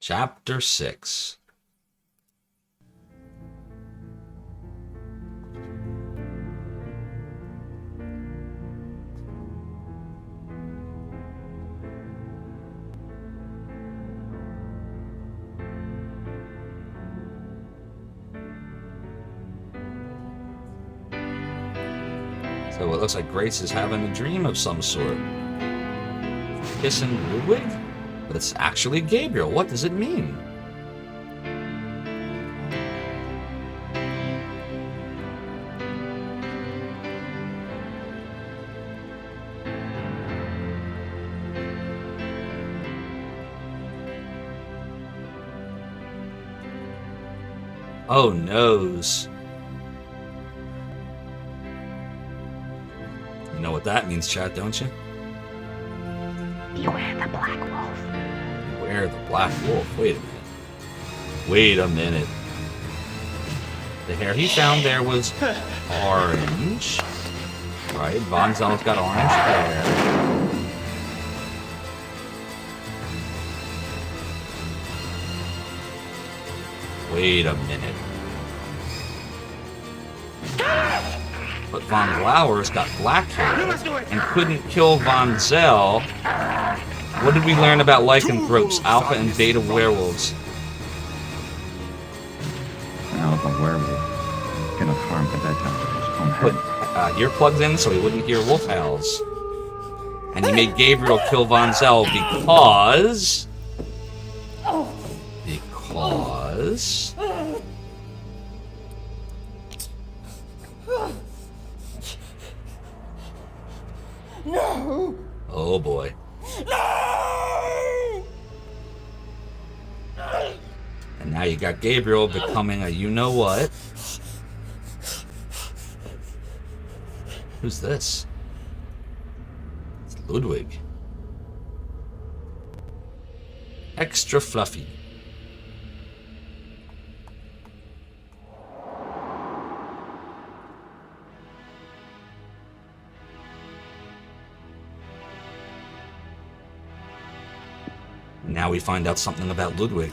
Chapter 6. So it looks like Grace is having a dream of some sort. Kissing Ludwig? But it's actually Gabriel. What does it mean? Oh, noes. You know what that means, chat, don't you? Beware the black wolf. Beware the black wolf. Wait a minute. Wait a minute. The hair he found there was orange. Right? Von Zell's got orange hair. Wait a minute. But Von Glauer's got black hair and couldn't kill Von Zell. What did we learn about lycanthropes, alpha and beta werewolves? Alpha werewolf cannot harm projectiles of his own head. Put earplugs in so he wouldn't hear wolf howls. And he made Gabriel kill Von Zell because... No! Oh boy. No! And now you got Gabriel becoming a you-know-what. Who's this? It's Ludwig. Extra fluffy. Now we find out something about Ludwig.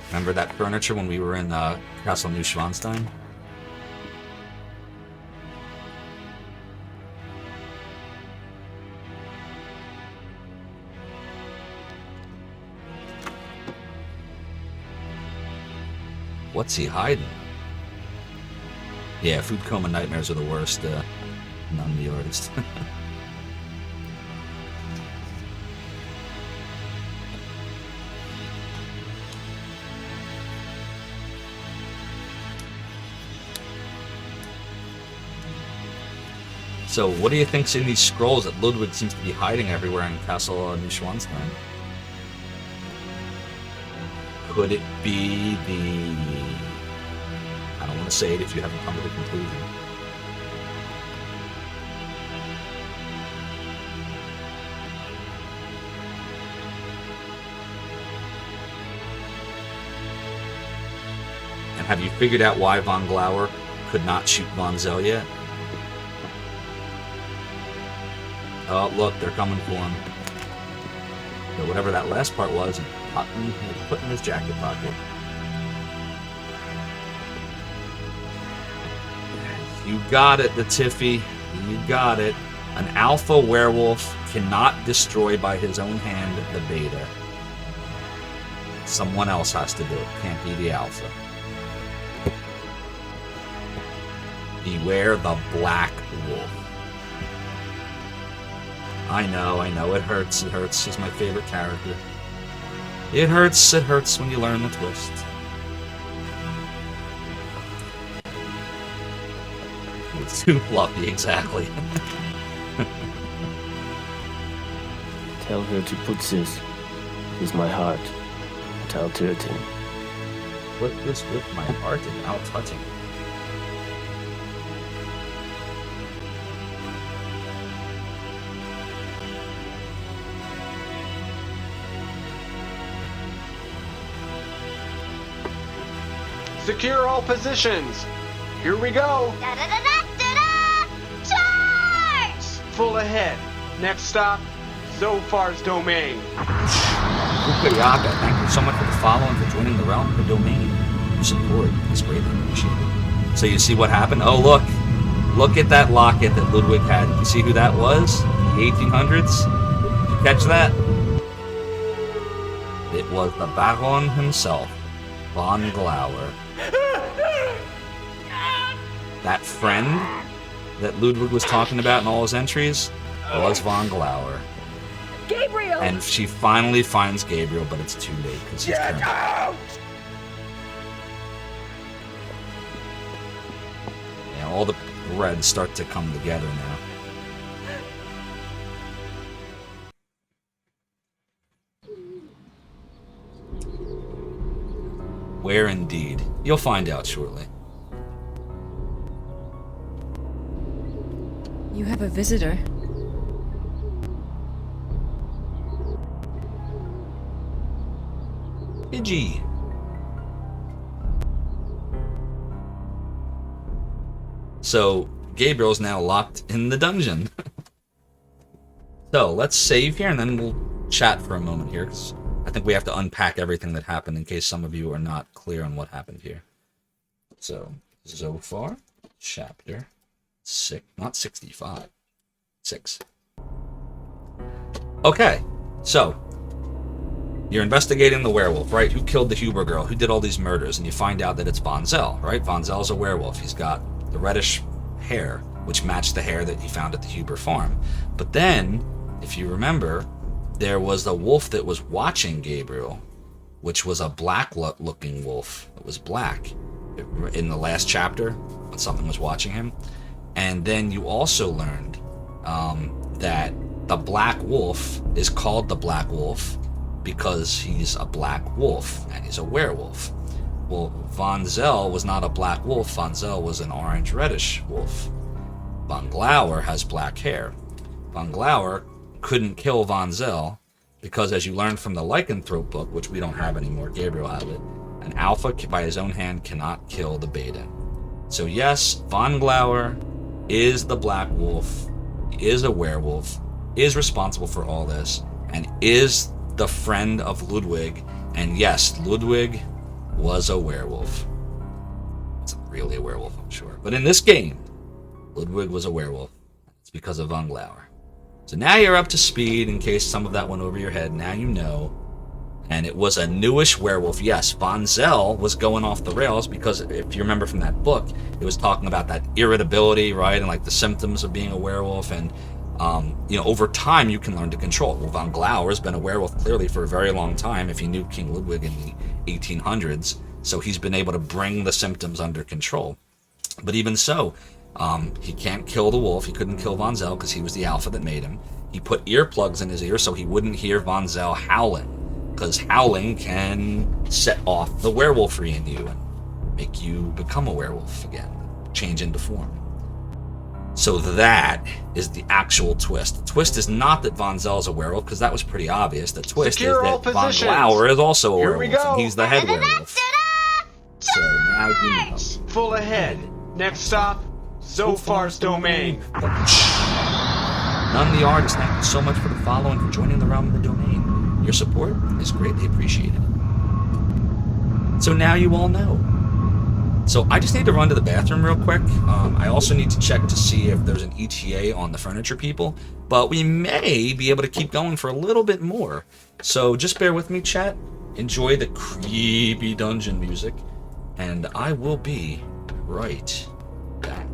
Remember that furniture when we were in Castle Neuschwanstein? What's he hiding? Yeah, food coma nightmares are the worst. None the artist. So, what do you think's in these scrolls that Ludwig seems to be hiding everywhere in Castle Neuschwanstein? Could it be the... I don't want to say it if you haven't come to the conclusion. And have you figured out why Von Glauer could not shoot Von Zell yet? Oh, look, they're coming for him. So whatever that last part was, he put in his jacket pocket. You got it, the Tiffy. You got it. An alpha werewolf cannot destroy by his own hand the beta. Someone else has to do it. Can't be the alpha. Beware the black wolf. I know, it hurts, He's my favorite character. It hurts when you learn the twist. It's too fluffy, exactly. Tell her to put this with my heart without hurting. Put this with my heart without touching. Secure all positions. Here we go. Da-da-da-da-da-da! Charge! Full ahead. Next stop, Zophar's domain. Ukayaka, thank you so much for the follow and for joining the realm of the domain. Your support is greatly appreciated. So you see what happened? Oh, look. Look at that locket that Ludwig had. You see who that was in the 1800s? Did you catch that? It was the Baron himself, von Glauer. That friend that Ludwig was talking about in all his entries was von Glauer. Gabriel! And she finally finds Gabriel, but it's too late because he's turned. Yeah, all the threads start to come together now. Where indeed? You'll find out shortly. You have a visitor. Pidgey. So, Gabriel's now locked in the dungeon. So, let's save here and then we'll chat for a moment here, because I think we have to unpack everything that happened in case some of you are not clear on what happened here. So, Zophar, chapter 6, not 65, 6. Okay, so, you're investigating the werewolf, right? Who killed the Huber girl? Who did all these murders? And you find out that it's Von Zell, right? Von Zell's a werewolf. He's got the reddish hair, which matched the hair that he found at the Huber farm. But then, if you remember, there was the wolf that was watching Gabriel, which was a black-looking wolf. It was black in the last chapter when something was watching him. And then you also learned that the black wolf is called the black wolf because he's a black wolf and he's a werewolf. Well, Von Zell was not a black wolf. Von Zell was an orange-reddish wolf. Von Glauer has black hair. Von Glauer couldn't kill Von Zell because, as you learned from the Lycanthrope book, which we don't have anymore, Gabriel had it, an alpha by his own hand cannot kill the beta. So yes, Von Glauer is the black wolf, is a werewolf, is responsible for all this, and is the friend of Ludwig. And yes, Ludwig was a werewolf. It's really a werewolf, I'm sure. But in this game, Ludwig was a werewolf. It's because of Von Glauer. So now you're up to speed in case some of that went over your head. Now you know. And it was a newish werewolf. Yes, Von Zell was going off the rails because if you remember from that book, it was talking about that irritability, right? And like the symptoms of being a werewolf. And, over time you can learn to control. Well, Von Glauer has been a werewolf clearly for a very long time if he knew King Ludwig in the 1800s. So he's been able to bring the symptoms under control. But even so, he can't kill the wolf. He couldn't kill Von Zell because he was the alpha that made him. He put earplugs in his ear so he wouldn't hear Von Zell howling, because howling can set off the werewolfery in you and make you become a werewolf again, change into form. So that is the actual twist. The twist is not that Von Zell is a werewolf, because that was pretty obvious. The twist is that Von Glauer is also a werewolf, and he's the head werewolf. So now you know. Full ahead. Next stop, Zophar's domain. None the artist, thank you so much for the follow and for joining the realm of the domain. Your support is greatly appreciated. So now you all know. So I just need to run to the bathroom real quick. I also need to check to see if there's an ETA on the furniture people, but we may be able to keep going for a little bit more. So just bear with me, chat. Enjoy the creepy dungeon music, and I will be right back.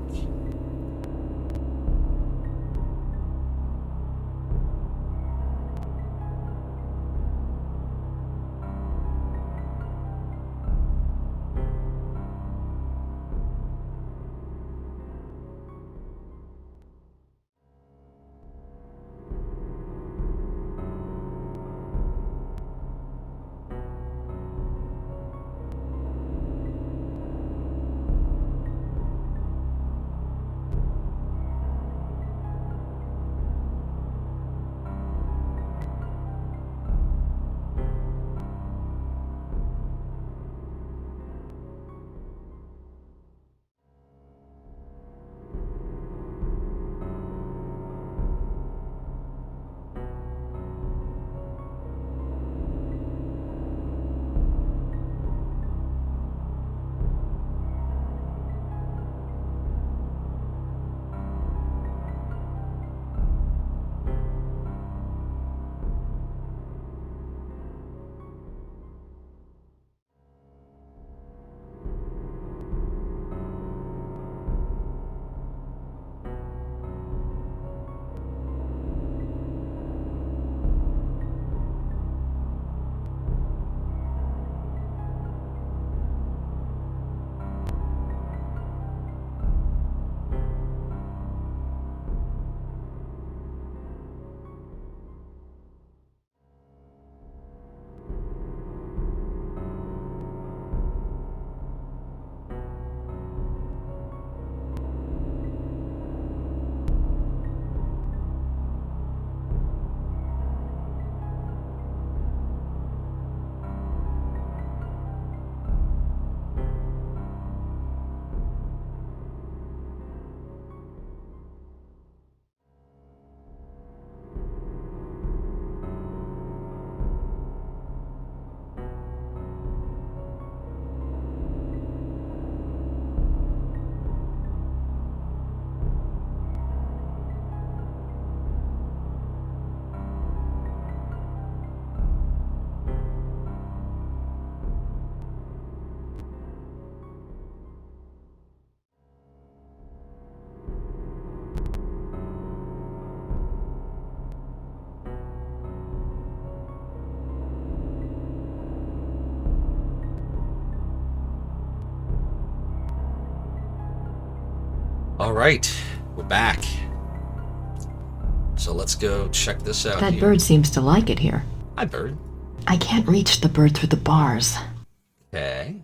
All right, we're back. So let's go check this out. That here. bird seems to like it here. Hi, bird. I can't reach the bird through the bars. Okay.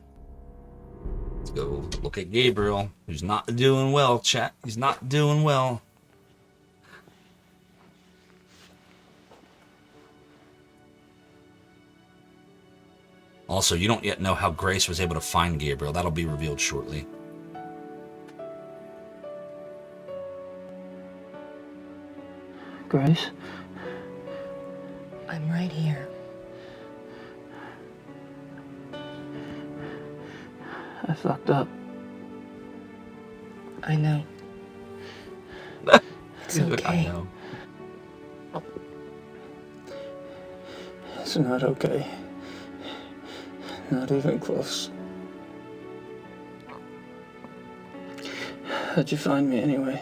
Let's go look at Gabriel, who's not doing well, chat. He's not doing well. Also, you don't yet know how Grace was able to find Gabriel. That'll be revealed shortly. Grace? I'm right here. I fucked up. I know. It's I okay. know. It's not okay. Not even close. How'd you find me anyway?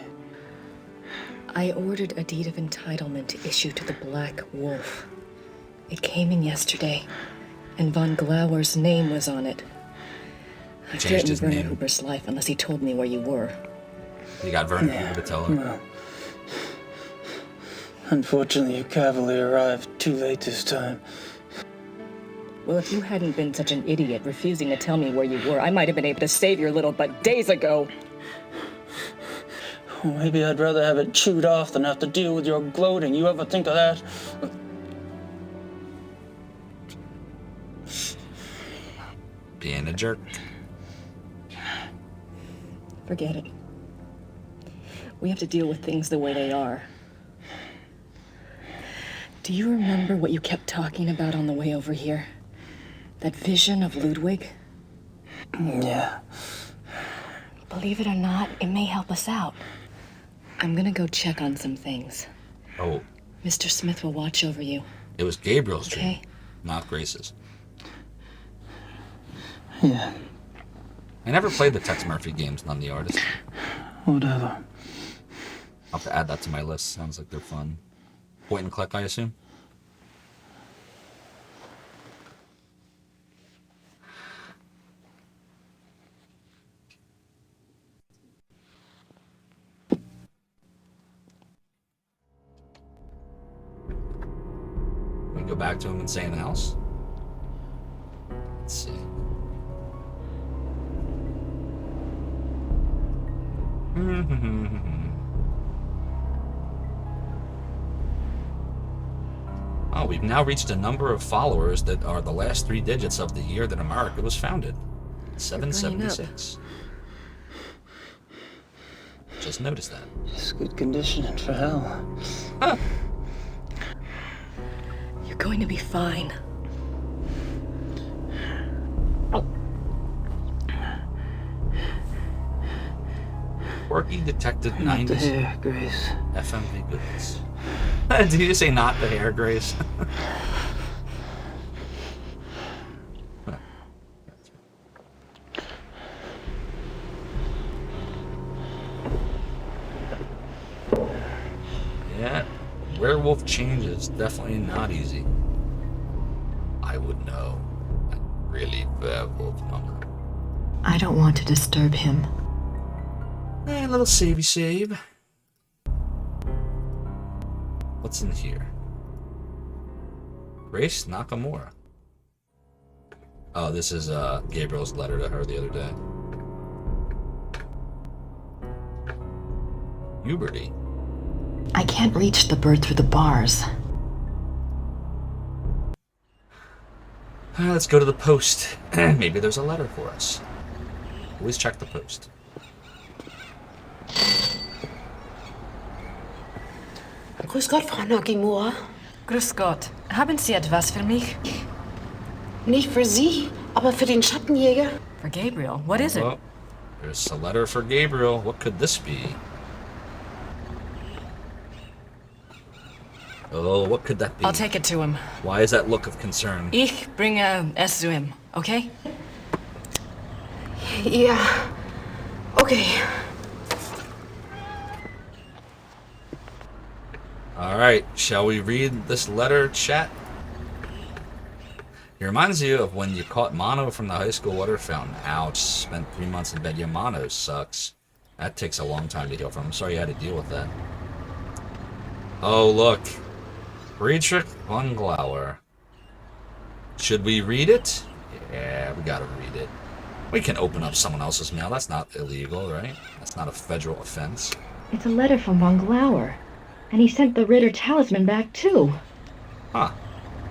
I ordered a deed of entitlement issued to the Black Wolf. It came in yesterday, and von Glauer's name was on it. I Changed threatened his Werner name. Huber's life unless he told me where you were. You got Vernon Huber to tell her. Well, unfortunately, your cavalry arrived too late this time. Well, if you hadn't been such an idiot refusing to tell me where you were, I might have been able to save your little butt days ago. Well, maybe I'd rather have it chewed off than have to deal with your gloating. You ever think of that? Being a jerk. Forget it. We have to deal with things the way they are. Do you remember what you kept talking about on the way over here? That vision of Ludwig? Yeah. Believe it or not, it may help us out. I'm gonna go check on some things. Oh, Mr. Smith will watch over you, it was Gabriel's dream, okay? not Grace's. Yeah. I never played the Tex Murphy games, none the artist. Whatever. I'll have to add that to my list. Sounds like they're fun. Point and click, I assume? We go back to him and stay in the house? Let's see. Oh, we've now reached a number of followers that are the last 3 digits of the year that America was founded. 776. Just noticed that. It's good conditioning for hell. You're going to be fine. Quirky Detective Not the 90s hair, Grace. FMV goodness. Did you say not the hair, Grace? Yeah, werewolf changes. Definitely not easy. I would know. Really werewolf number. I don't want to disturb him. A little savey save. What's in here? Grace Nakamura. Oh, this is Gabriel's letter to her the other day. Huberty. I can't reach the bird through the bars. Let's go to the post. Maybe there's a letter for us. Always check the post. Grüß Gott, Frau Nakamura. Grüß Gott. Haben Sie etwas für mich? Nicht für Sie, aber für den Schattenjäger. For Gabriel. What is it? Well, there's a letter for Gabriel. What could this be? Oh, what could that be? I'll take it to him. Why is that look of concern? Ich bringe es zu ihm, okay? Ja. Okay. All right, shall we read this letter, chat? It reminds you of when you caught mono from the high school water fountain. Ouch, spent 3 months in bed. Yeah, mono sucks. That takes a long time to heal from. I'm sorry you had to deal with that. Oh, look. Friedrich von Glauer. Should we read it? Yeah, we gotta read it. We can open up someone else's mail. That's not illegal, right? That's not a federal offense. It's a letter from von Glauer. And he sent the Ritter talisman back, too. Huh.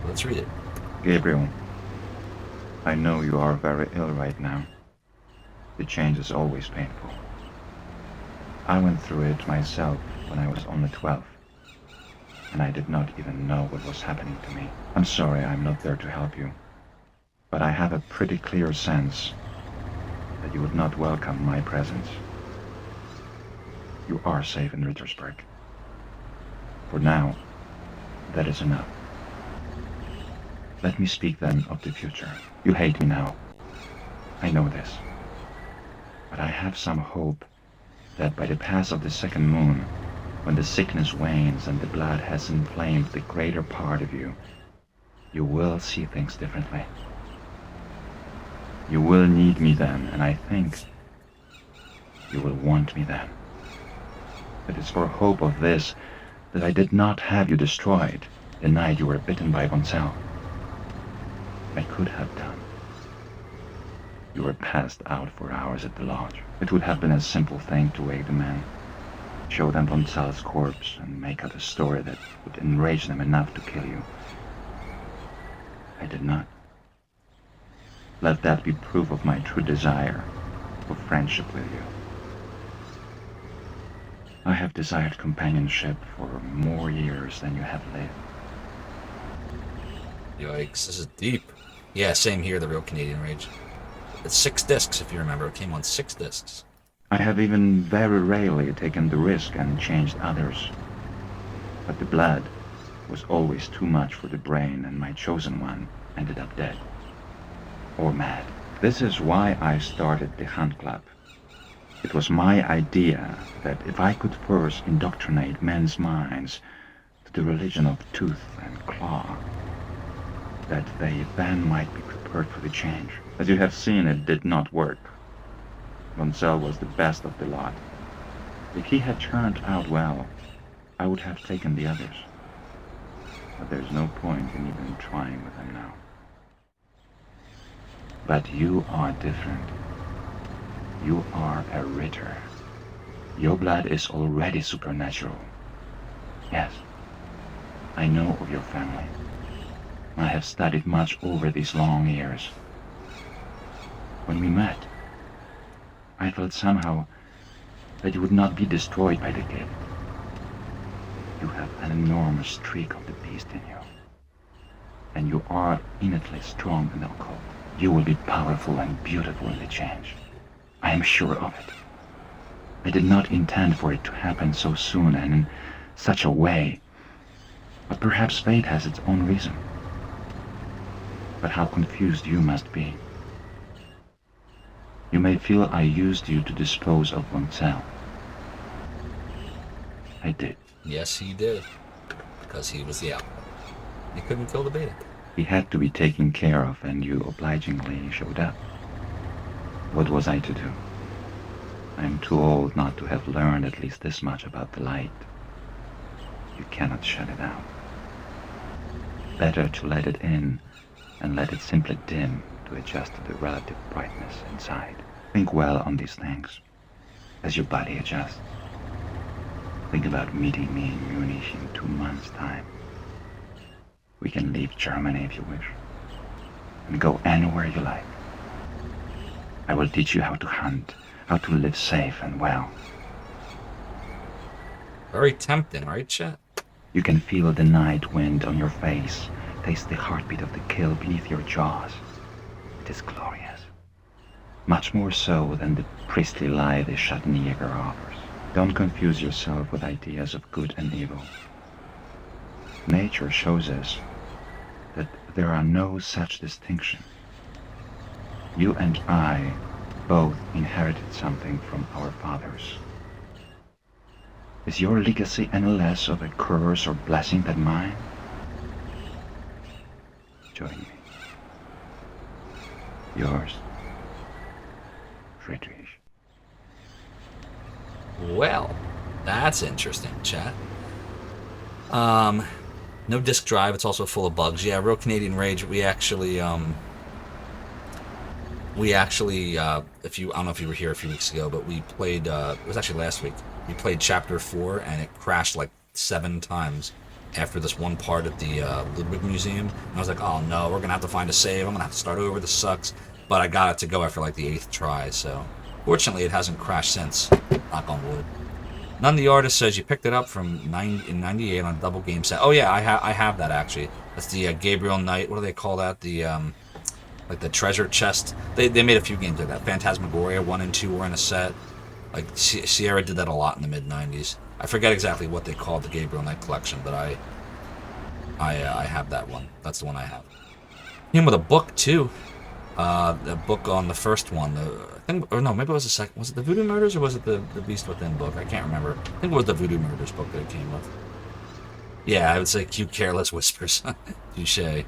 Let's read it. Gabriel, I know you are very ill right now. The change is always painful. I went through it myself when I was only 12, and I did not even know what was happening to me. I'm sorry I'm not there to help you, but I have a pretty clear sense that you would not welcome my presence. You are safe in Rittersberg. For now, that is enough. Let me speak then of the future. You hate me now. I know this. But I have some hope that by the pass of the second moon, when the sickness wanes and the blood has inflamed the greater part of you, you will see things differently. You will need me then, and I think you will want me then. It is for hope of this that I did not have you destroyed the night you were bitten by Gonzalo. I could have done. You were passed out for hours at the lodge. It would have been a simple thing to wake the men, show them Gonzalo's corpse, and make up a story that would enrage them enough to kill you. I did not. Let that be proof of my true desire for friendship with you. I have desired companionship for more years than you have lived. Yikes, this is deep. Yeah, same here, the real Canadian Rage. It's 6 discs, if you remember. It came on 6 discs. I have even very rarely taken the risk and changed others. But the blood was always too much for the brain, and my chosen one ended up dead. Or mad. This is why I started the Hunt Club. It was my idea that if I could first indoctrinate men's minds to the religion of tooth and claw, that they then might be prepared for the change. As you have seen, it did not work. Gonzalo was the best of the lot. If he had turned out well, I would have taken the others. But there's no point in even trying with them now. But you are different. You are a Ritter. Your blood is already supernatural. Yes, I know of your family. I have studied much over these long years. When we met, I felt somehow that you would not be destroyed by the gift. You have an enormous streak of the beast in you, and you are innately strong in the occult. You will be powerful and beautiful in the change. I am sure of it. I did not intend for it to happen so soon and in such a way, but perhaps fate has its own reason. But how confused you must be. You may feel I used you to dispose of Gonzalo. I did. Yes, he did. Because he was the alpha. He couldn't kill the beta. He had to be taken care of, and you obligingly showed up. What was I to do? I am too old not to have learned at least this much about the light. You cannot shut it out. Better to let it in and let it simply dim to adjust to the relative brightness inside. Think well on these things as your body adjusts. Think about meeting me in Munich in 2 months' time. We can leave Germany if you wish, and go anywhere you like. I will teach you how to hunt, how to live safe and well. Very tempting, right, Chet? You can feel the night wind on your face, taste the heartbeat of the kill beneath your jaws. It is glorious. Much more so than the priestly lie the Schattenjäger offers. Don't confuse yourself with ideas of good and evil. Nature shows us that there are no such distinctions. You and I both inherited something from our fathers. Is your legacy any less of a curse or blessing than mine? Join me. Yours, Friedrich. Well, that's interesting, chat. No disk drive. It's also full of bugs. Yeah, Real Canadian Rage. We actually, if you, I don't know if you were here a few weeks ago, but we played. It was actually last week. We played Chapter 4, and it crashed like 7 times after this one part at the Ludwig Museum. And I was like, oh no, we're gonna have to find a save. I'm gonna have to start over. This sucks. But I got it to go after like the 8th try. So fortunately, it hasn't crashed since. Knock on wood. None of the artist says you picked it up from '98 on a double game set. Oh yeah, I have that actually. That's the Gabriel Knight. What do they call that? The like the treasure chest. They made a few games like that. Phantasmagoria 1 and 2 were in a set. Like Sierra did that a lot in the mid '90s. I forget exactly what they called the Gabriel Knight collection, but I have that one. That's the one I have. Came with a book too. The book on the first one. I think, or no, maybe it was the second. Was it the Voodoo Murders or was it the Beast Within book? I can't remember. I think it was the Voodoo Murders book that it came with. Yeah, I would say cute, careless whispers. Touche. Oh,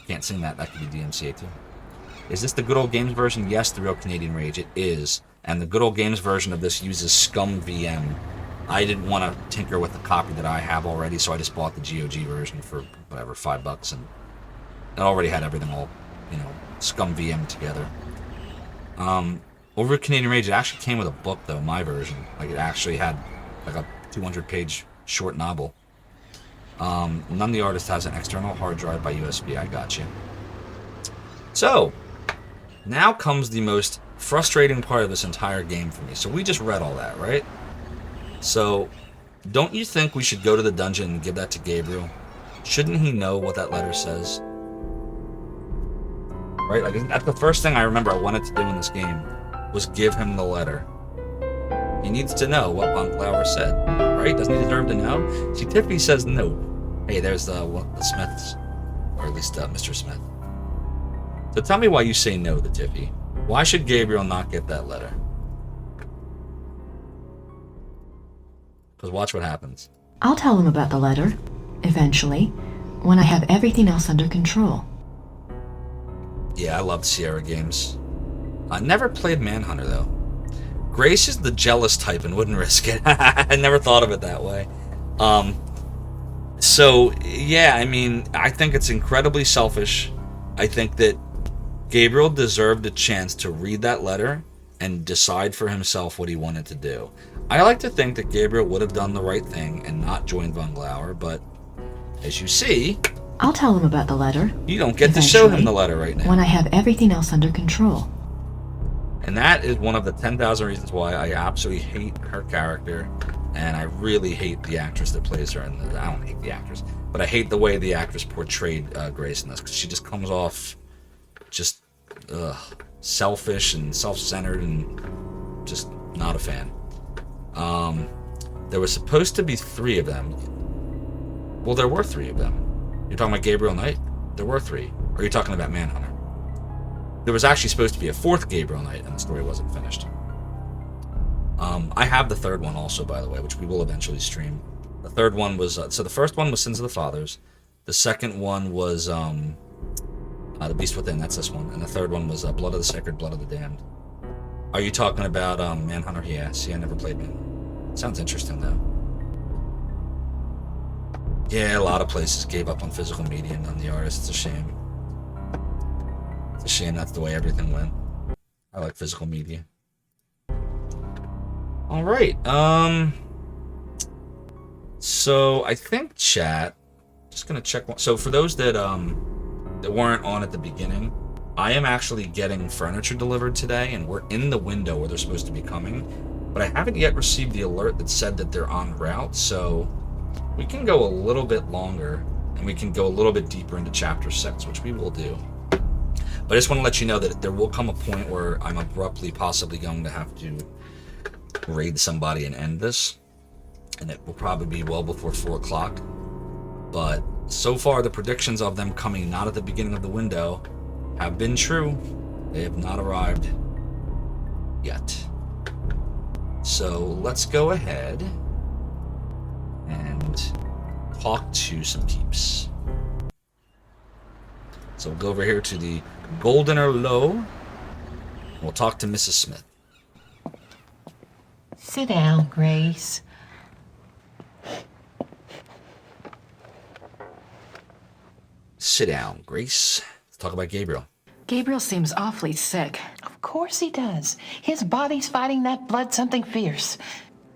can't sing that. That could be DMCA too. Is this the Good Old Games version? Yes, the Real Canadian Rage. It is. And the Good Old Games version of this uses Scum VM. I didn't want to tinker with the copy that I have already, so I just bought the GOG version for, whatever, $5, and it already had everything all, Scum VM together. Over Canadian Rage, it actually came with a book, though, my version. Like, it actually had, like, a 200-page short novel. None of the artist has an external hard drive by USB. I got you. So, now comes the most frustrating part of this entire game for me. So we just read all that, right? So, don't you think we should go to the dungeon and give that to Gabriel? Shouldn't he know what that letter says? Right? Like, that's the first thing I remember I wanted to do in this game, was give him the letter. He needs to know what Von Glauer said, right? Doesn't he deserve to know? See, Tiffany says no. Hey, there's the Smiths, or at least Mr. Smith. So tell me why you say no to Tiffy. Why should Gabriel not get that letter? Because watch what happens. I'll tell him about the letter, eventually, when I have everything else under control. Yeah, I loved Sierra games. I never played Manhunter, though. Grace is the jealous type and wouldn't risk it. I never thought of it that way. So, yeah, I mean, I think it's incredibly selfish. I think that Gabriel deserved a chance to read that letter and decide for himself what he wanted to do. I like to think that Gabriel would have done the right thing and not joined Von Glauer, but as you see, I'll tell him about the letter. You don't get to show him the letter right now. When I have everything else under control. And that is one of the 10,000 reasons why I absolutely hate her character, and I really hate the actress that plays her. And I don't hate the actress, but I hate the way the actress portrayed Grace in this, because she just comes off just selfish and self-centered and just not a fan. There was supposed to be 3 of them. Well, there were 3 of them. You're talking about Gabriel Knight? There were 3. Or are you talking about Manhunter? There was actually supposed to be a 4th Gabriel Knight, and the story wasn't finished. I have the 3rd one also, by the way, which we will eventually stream. The 3rd one was... so the first one was Sins of the Fathers. The 2nd one was The Beast Within, that's this one. And the 3rd one was Blood of the Sacred, Blood of the Damned. Are you talking about Manhunter? Yeah, see, I never played Manhunter. Sounds interesting, though. Yeah, a lot of places gave up on physical media and on the artist. It's a shame. It's a shame that's the way everything went. I like physical media. Alright, so I think chat, just gonna check one. So for those that weren't on at the beginning, I am actually getting furniture delivered today, and we're in the window where they're supposed to be coming, but I haven't yet received the alert that said that they're en route, so we can go a little bit longer, and we can go a little bit deeper into Chapter 6, which we will do. But I just want to let you know that there will come a point where I'm abruptly possibly going to have to raid somebody and end this, and it will probably be well before 4 o'clock. But so far, the predictions of them coming not at the beginning of the window have been true. They have not arrived yet. So let's go ahead and talk to some peeps. So we'll go over here to the Goldener Low, We'll talk to Mrs. Smith. Sit down, Grace. Sit down, Grace. Let's talk about Gabriel. Gabriel seems awfully sick. Of course he does. His body's fighting that blood something fierce.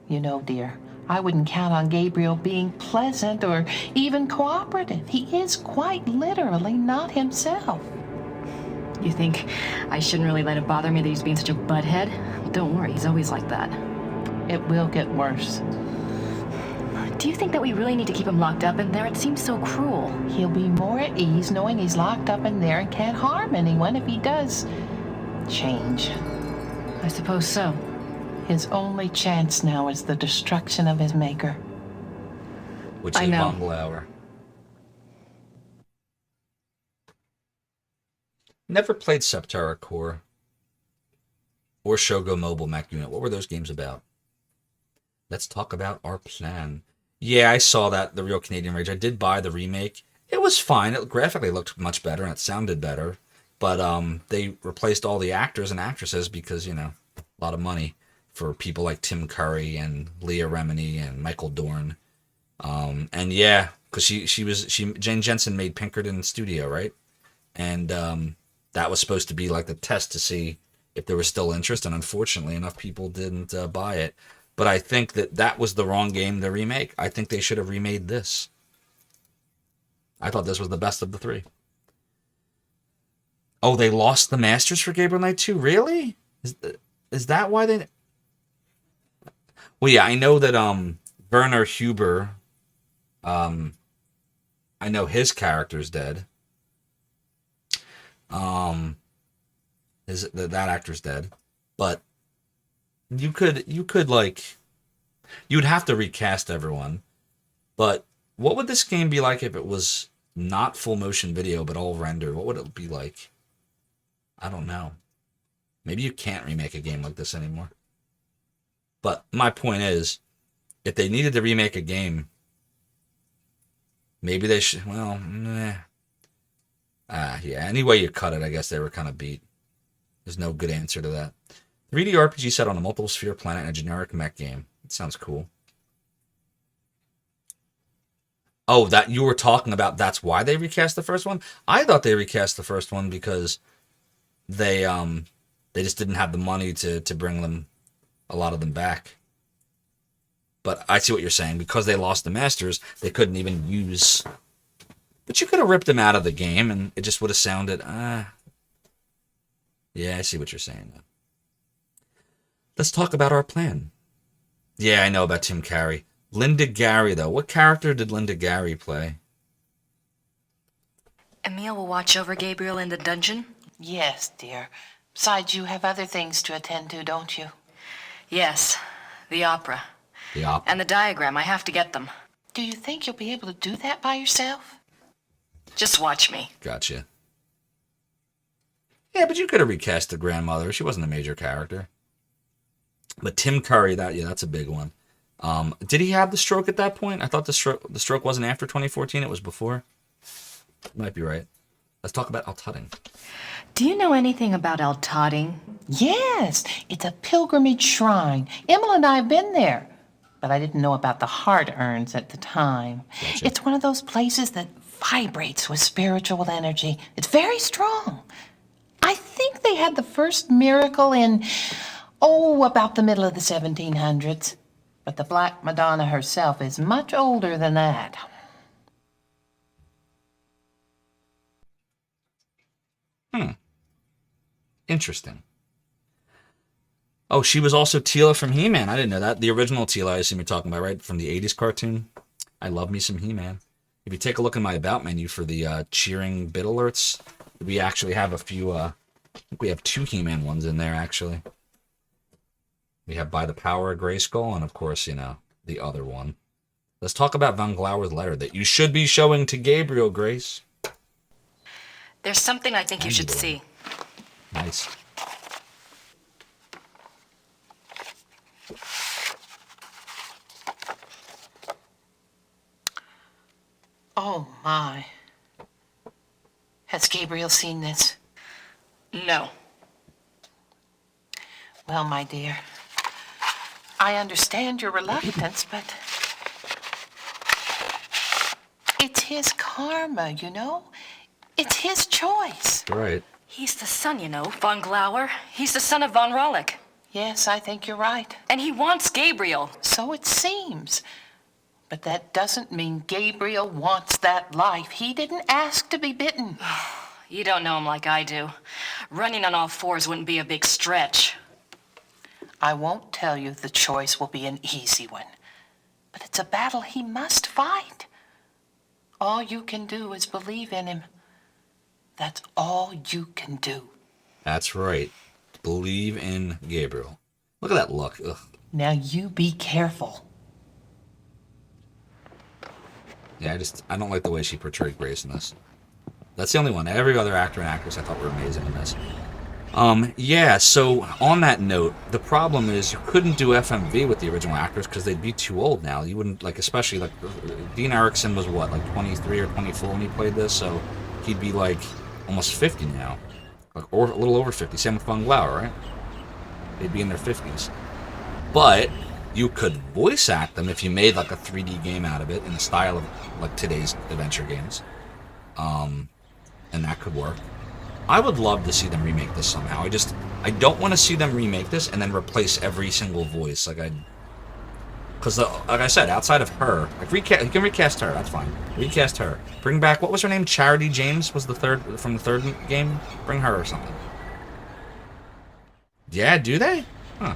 You know, dear, I wouldn't count on Gabriel being pleasant or even cooperative. He is quite literally not himself. You think I shouldn't really let it bother me that he's being such a butthead? Well, don't worry, he's always like that. It will get worse. Do you think that we really need to keep him locked up in there? It seems so cruel. He'll be more at ease knowing he's locked up in there and can't harm anyone if he does change. I suppose so. His only chance now is the destruction of his maker. Which I is know. Von Glauer. Never played Septerra Core or Shogo Mobile Mech Unit. What were those games about? Let's talk about our plan. Yeah, I saw that, the Real Canadian Rage. I did buy the remake. It was fine. It graphically looked much better and it sounded better. But they replaced all the actors and actresses because, you know, a lot of money for people like Tim Curry and Leah Remini and Michael Dorn. And yeah, because Jane Jensen made Pinkerton Studio, right? And that was supposed to be like the test to see if there was still interest. And unfortunately, enough people didn't buy it. But I think that was the wrong game to remake. I think they should have remade this. I thought this was the best of the three. Oh, they lost the Masters for Gabriel Knight 2? Really? Is that why they... Well, yeah, I know that Werner Huber, I know his character's dead. That actor's dead. But you could like, you'd have to recast everyone. But what would this game be like if it was not full motion video but all rendered? What would it be like? I don't know. Maybe you can't remake a game like this anymore. But my point is, if they needed to remake a game, maybe they should. Well, yeah. Any way you cut it, I guess they were kind of beat. There's no good answer to that. 3D RPG set on a multiple sphere planet in a generic mech game. It sounds cool. Oh, that you were talking about, that's why they recast the first one? I thought they recast the first one because they just didn't have the money to bring them, a lot of them, back. But I see what you're saying. Because they lost the Masters, they couldn't even use... But you could have ripped them out of the game and it just would have sounded... Yeah, I see what you're saying now. Let's talk about our plan. Yeah, I know about Tim Curry. Linda Gary, though. What character did Linda Gary play? Emil will watch over Gabriel in the dungeon? Yes, dear. Besides, you have other things to attend to, don't you? Yes, the opera. The opera. And the diagram, I have to get them. Do you think you'll be able to do that by yourself? Just watch me. Gotcha. Yeah, but you could have recast the grandmother. She wasn't a major character. But Tim Curry, that's a big one. Did he have the stroke at that point? I thought the stroke wasn't after 2014, it was before. Might be right. Let's talk about Altutting. Do you know anything about Altutting? Yes, it's a pilgrimage shrine. Emma and I have been there, but I didn't know about the heart urns at the time. Gotcha. It's one of those places that vibrates with spiritual energy. It's very strong. I think they had the first miracle in, about the middle of the 1700s. But the Black Madonna herself is much older than that. Interesting. Oh, she was also Teela from He-Man. I didn't know that. The original Teela, I assume you're talking about, right? From the 80s cartoon. I love me some He-Man. If you take a look in my About menu for the cheering bit alerts, we actually have a few, I think we have 2 He-Man ones in there, actually. We have By the Power of Grayskull, and of course, the other one. Let's talk about Von Glauer's letter that you should be showing to Gabriel, Grace. There's something I think you should see. Nice. Oh, my. Has Gabriel seen this? No. Well, my dear, I understand your reluctance, but it's his karma, you know? It's his choice. Right. He's the son, you know, von Glauer. He's the son of von Rollick. Yes, I think you're right. And he wants Gabriel. So it seems. But that doesn't mean Gabriel wants that life. He didn't ask to be bitten. You don't know him like I do. Running on all fours wouldn't be a big stretch. I won't tell you the choice will be an easy one. But it's a battle he must fight. All you can do is believe in him. That's all you can do. That's right. Believe in Gabriel. Look at that look. Ugh. Now you be careful. Yeah, I don't like the way she portrayed Grace in this. That's the only one. Every other actor and actress I thought were amazing in this. Yeah, so on that note, the problem is you couldn't do FMV with the original actors because they'd be too old now. You wouldn't, like, especially, like, Dean Erickson was what, like 23 or 24 when he played this, so he'd be, like, almost 50 now. Like, or a little over 50. Same with Von Glauer, right? They'd be in their 50s. But you could voice act them if you made, like, a 3D game out of it in the style of, like, today's adventure games. And that could work. I would love to see them remake this somehow. I don't want to see them remake this and then replace every single voice. Because, like I said, outside of her, like you can recast her. That's fine. Recast her. Bring back, what was her name? Charity James was from the third game. Bring her or something. Yeah, do they? Huh.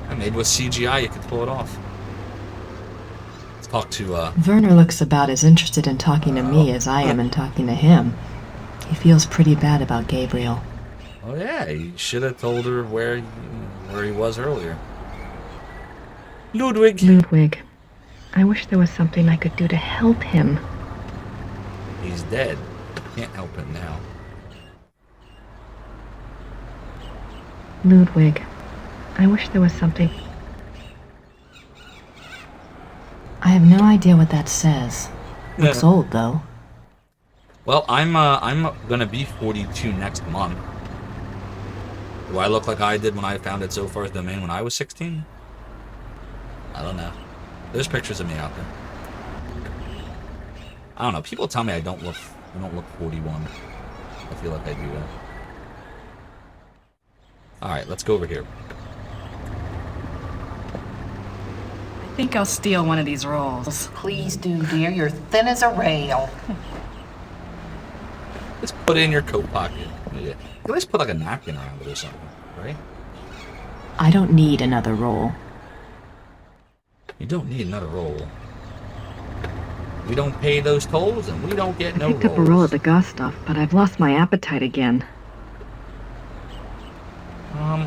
And maybe with CGI you could pull it off. Let's talk to. Werner looks about as interested in talking to me as I am in talking to him. He feels pretty bad about Gabriel. Oh yeah, he should have told her where he was earlier. Ludwig, I wish there was something I could do to help him. He's dead. Can't help him now. Ludwig, I wish there was something. I have no idea what that says. Looks old, though. Well, I'm gonna be 42 next month. Do I look like I did when I founded Zophar's domain when I was 16? I don't know. There's pictures of me out there. I don't know. People tell me I don't look 41. I feel like I do that. All right, let's go over here. I think I'll steal one of these rolls. Please do, dear. You're thin as a rail. Let's put it in your coat pocket. Yeah. Let's put like a napkin around it or something, right? I don't need another roll. You don't need another roll. We don't pay those tolls, and we don't get no rolls. I picked up a roll of the Gustav, but I've lost my appetite again.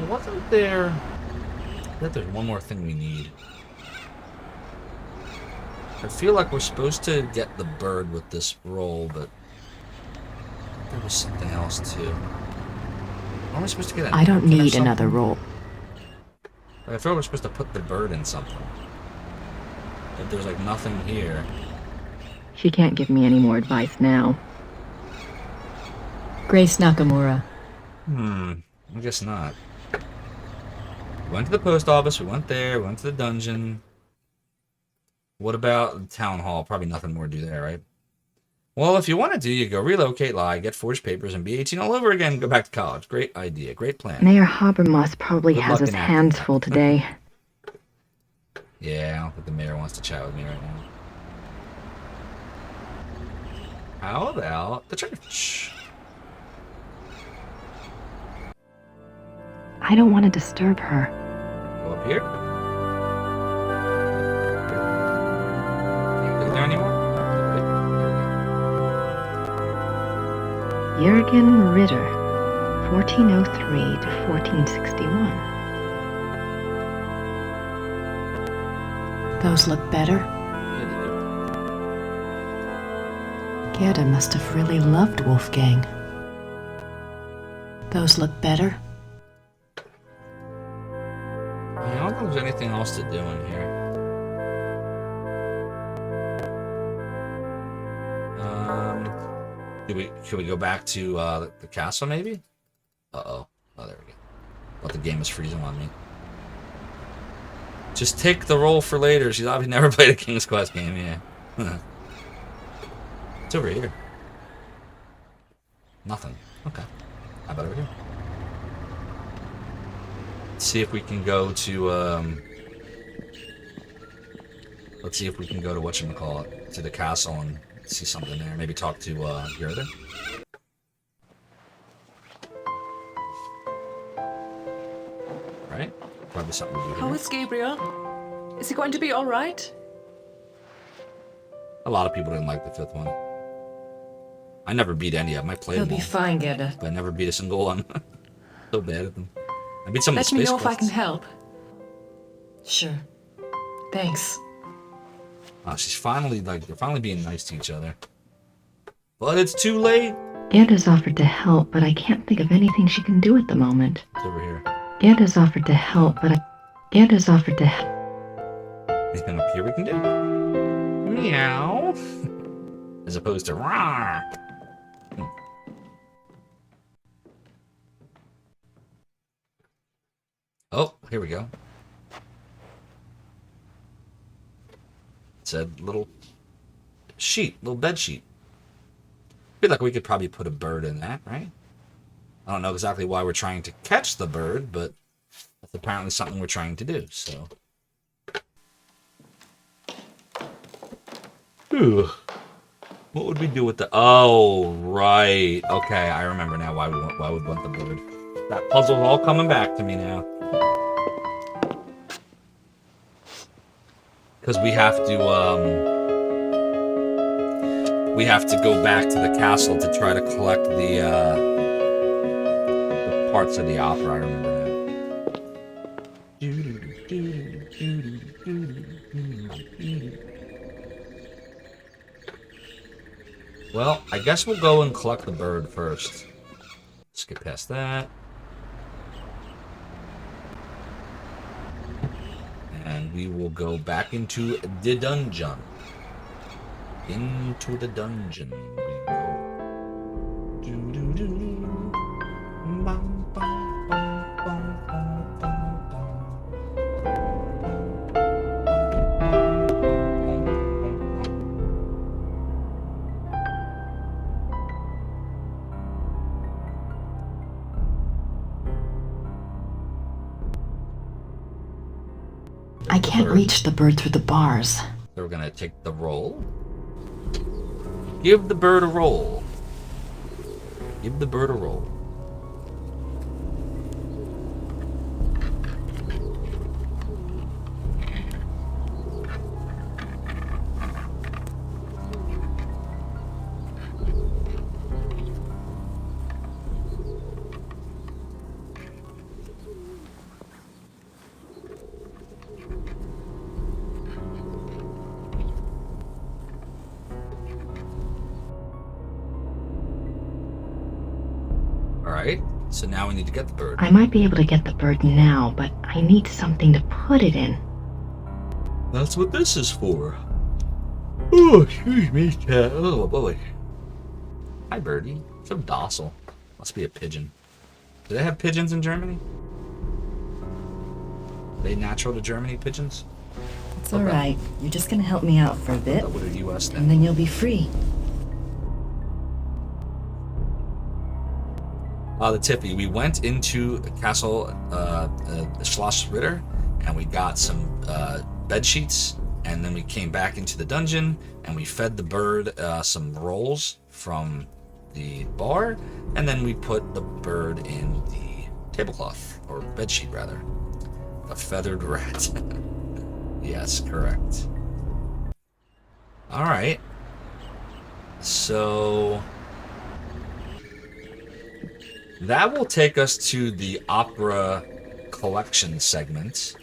Wasn't there... I bet there's one more thing we need. I feel like we're supposed to get the bird with this roll, but... there was something else, too. Are we supposed to get a I don't need another roll. I feel like we're supposed to put the bird in something. But there's, like, nothing here. She can't give me any more advice now. Grace Nakamura. I guess not. We went to the post office, we went there, we went to the dungeon. What about the town hall? Probably nothing more to do there, right? Well, if you want to do, you go relocate, lie, get forged papers, and be 18 all over again, go back to college. Great idea, great plan. Mayor Habermas probably Good has luck his in hands acting. full today. Yeah, I don't think the mayor wants to chat with me right now. How about the church? I don't want to disturb her. Go up here? Can't go there anymore? Jürgen Ritter, 1403 to 1461. Those look better. Gerda must have really loved Wolfgang. Those look better. I don't think there's anything else to do in here. Should we go back to the castle, maybe? Uh-oh. Oh, there we go. But the game is freezing on me. Just take the roll for later. She's obviously never played a King's Quest game, yeah. It's over here. Nothing. Okay. How about over here? Let's see if we can go to, let's see if we can go to whatchamacallit, to the castle and see something there. Maybe talk to, Gerda. Right? Probably something to do How here. is Gabriel? Is he going to be all right? A lot of people didn't like the fifth one. I never beat any of them. I played He'll them be all, fine, Gerda. but I never beat a single one. So bad at them. I beat some of Let the me space know if I can quests. help. Sure. Thanks. Oh, she's finally, like, they're finally being nice to each other. But it's too late. Gerda's offered to help, but I can't think of anything she can do at the moment. It's over here. Gerda's offered to help, but Gerda's offered to help. Anything up here we can do? Meow. As opposed to rah. Oh, here we go. It's a little sheet, little bed sheet. Feel like we could probably put a bird in that, right? I don't know exactly why we're trying to catch the bird, but that's apparently something we're trying to do, so. Ooh. What would we do with the... Oh, right. Okay, I remember now why we'd want the bird. That puzzle's all coming back to me now. Because we have to go back to the castle to try to collect the parts of the opera. I remember now. Well, I guess we'll go and collect the bird first. Let's get past that. And we will go back into the dungeon. Into the dungeon we go. Do-do-do. Bum, bum, bum, bum, bum, bum, bum. I can't reach the bird through the bars. So we're gonna take the roll. Give the bird a roll. Give the bird a roll. Alright, so now we need to get the bird. I might be able to get the bird now, but I need something to put it in. That's what this is for. Oh, excuse me, cat. Oh, boy. Hi, birdie. So docile. Must be a pigeon. Do they have pigeons in Germany? Are they natural to Germany, pigeons? It's all right. You're just gonna help me out for a bit, That would have U.S. and then you'll be free. The Tiffy. We went into Castle Schloss Ritter, and we got some bed sheets, and then we came back into the dungeon, and we fed the bird some rolls from the bar, and then we put the bird in the tablecloth, or bed sheet rather. A feathered rat. Yes, correct. All right. So that will take us to the opera collection segment.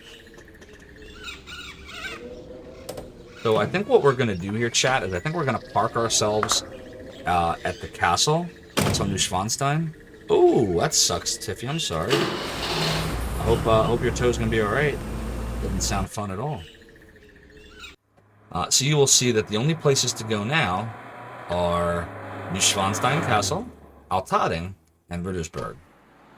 So I think what we're going to do here, chat, is I think we're going to park ourselves at the castle. So Neuschwanstein. Oh, that sucks, Tiffy. I'm sorry. I hope your toe's going to be all right. Doesn't sound fun at all. So you will see that the only places to go now are Neuschwanstein Castle, Altading, and Rittersberg.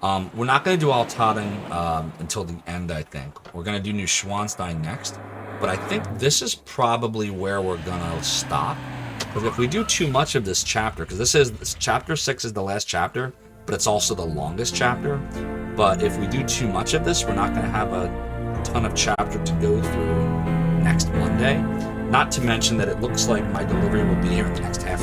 We're not going to do Altadin until the end, I think. We're going to do New Schwanstein next. But I think this is probably where we're going to stop. Because if we do too much of this chapter, because this chapter 6 is the last chapter, but it's also the longest chapter. But if we do too much of this, we're not going to have a ton of chapter to go through next Monday. Not to mention that it looks like my delivery will be here in the next half an